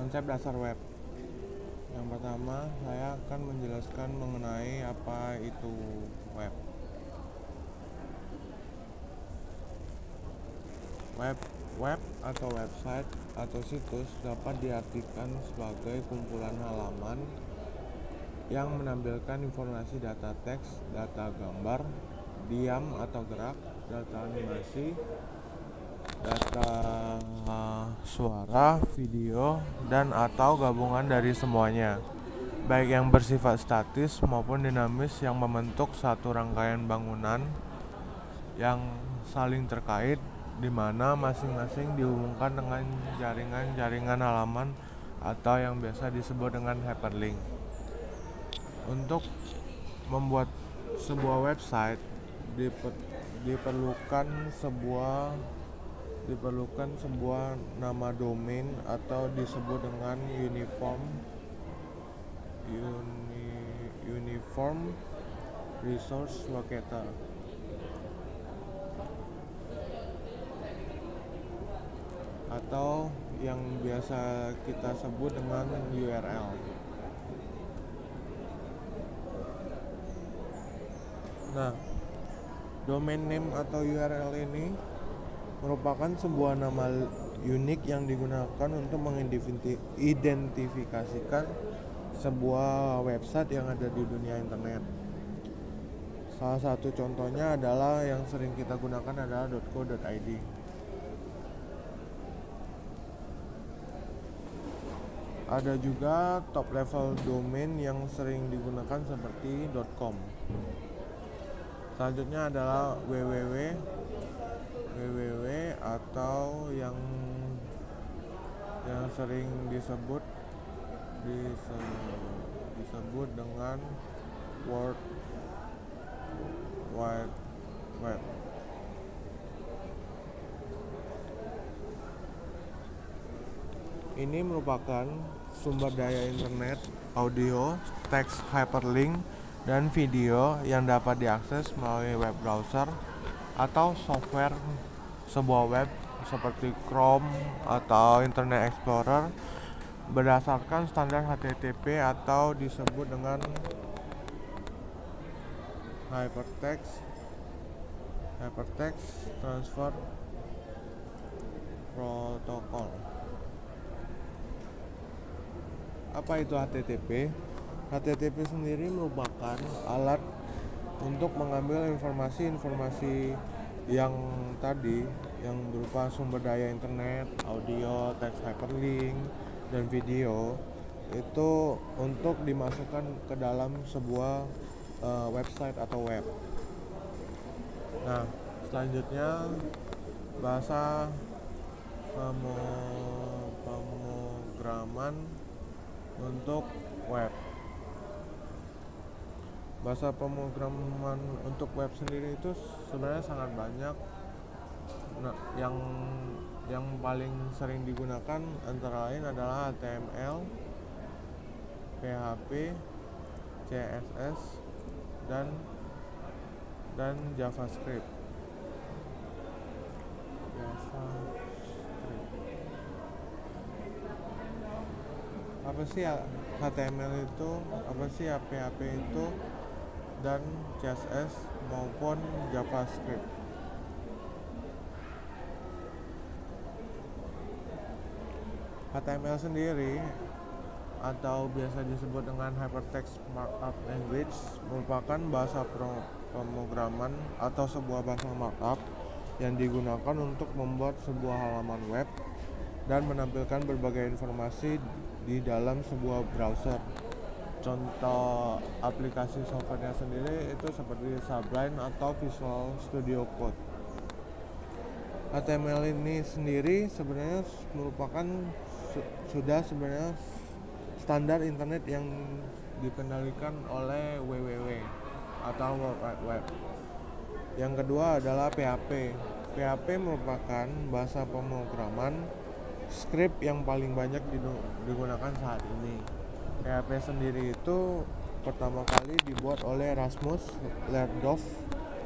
Konsep dasar web. Yang pertama, saya akan menjelaskan mengenai apa itu web. Web atau website atau situs dapat diartikan sebagai kumpulan halaman yang menampilkan informasi data teks, data gambar, diam atau gerak, data animasi, data suara, video, dan atau gabungan dari semuanya, baik yang bersifat statis maupun dinamis yang membentuk satu rangkaian bangunan yang saling terkait di mana masing-masing dihubungkan dengan jaringan-jaringan halaman atau yang biasa disebut dengan hyperlink. Untuk membuat sebuah website diperlukan sebuah nama domain atau disebut dengan uniform resource locator atau yang biasa kita sebut dengan URL. Nah, domain name atau URL ini merupakan sebuah nama unik yang digunakan untuk mengidentifikasikan sebuah website yang ada di dunia internet. Salah satu contohnya adalah yang sering kita gunakan adalah .co.id. Ada juga top level domain yang sering digunakan seperti .com. Selanjutnya adalah www atau yang sering disebut dengan World Wide Web. Ini merupakan sumber daya internet, audio, teks hyperlink, dan video yang dapat diakses melalui web browser atau software sebuah web seperti Chrome atau Internet Explorer berdasarkan standar HTTP atau disebut dengan Hypertext Transfer Protocol. Apa itu HTTP? HTTP sendiri merupakan alat untuk mengambil informasi yang tadi, yang berupa sumber daya internet, audio, teks hyperlink, dan video, itu untuk dimasukkan ke dalam sebuah website atau web. Nah, selanjutnya bahasa pemrograman untuk web. Bahasa pemrograman untuk web sendiri itu sebenarnya sangat banyak. Nah, yang paling sering digunakan antara lain adalah HTML, PHP, CSS, dan JavaScript. Apa sih HTML itu, apa sih PHP itu, dan CSS maupun JavaScript. HTML sendiri atau biasa disebut dengan Hypertext Markup Language merupakan bahasa pemrograman atau sebuah bahasa markup yang digunakan untuk membuat sebuah halaman web dan menampilkan berbagai informasi di dalam sebuah browser. Contoh aplikasi softwarenya sendiri itu seperti Sublime atau Visual Studio Code. HTML ini sendiri sebenarnya merupakan sudah sebenarnya standar internet yang dikendalikan oleh WWW atau World Wide Web. Yang kedua adalah PHP. PHP merupakan bahasa pemrograman script yang paling banyak digunakan saat ini. PHP sendiri itu pertama kali dibuat oleh Rasmus Lerdorf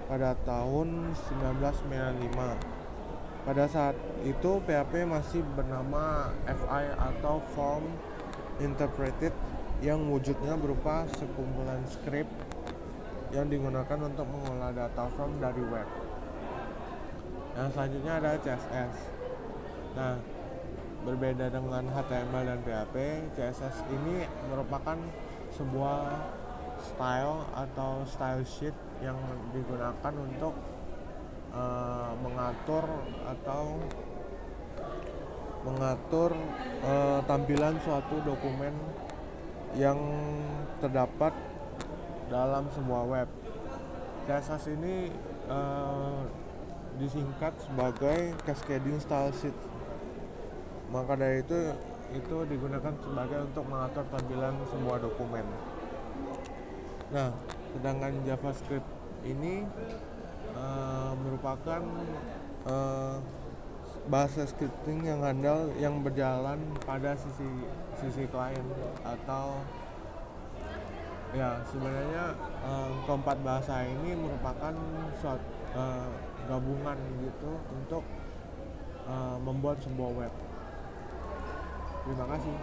pada tahun 1995 Pada saat itu PHP masih bernama FI atau Form Interpreted, yang wujudnya berupa sekumpulan script yang digunakan untuk mengolah data form dari web. Nah, selanjutnya ada CSS. Nah, berbeda dengan HTML dan PHP, CSS ini merupakan sebuah style atau style sheet yang digunakan untuk mengatur tampilan suatu dokumen yang terdapat dalam sebuah web. CSS ini disingkat sebagai Cascading Style Sheet. Maka dari itu digunakan sebagai untuk mengatur tampilan sebuah dokumen. Nah, sedangkan JavaScript ini merupakan bahasa scripting yang handal yang berjalan pada sisi klien, atau ya sebenarnya keempat bahasa ini merupakan suatu gabungan gitu untuk membuat sebuah web. Terima kasih.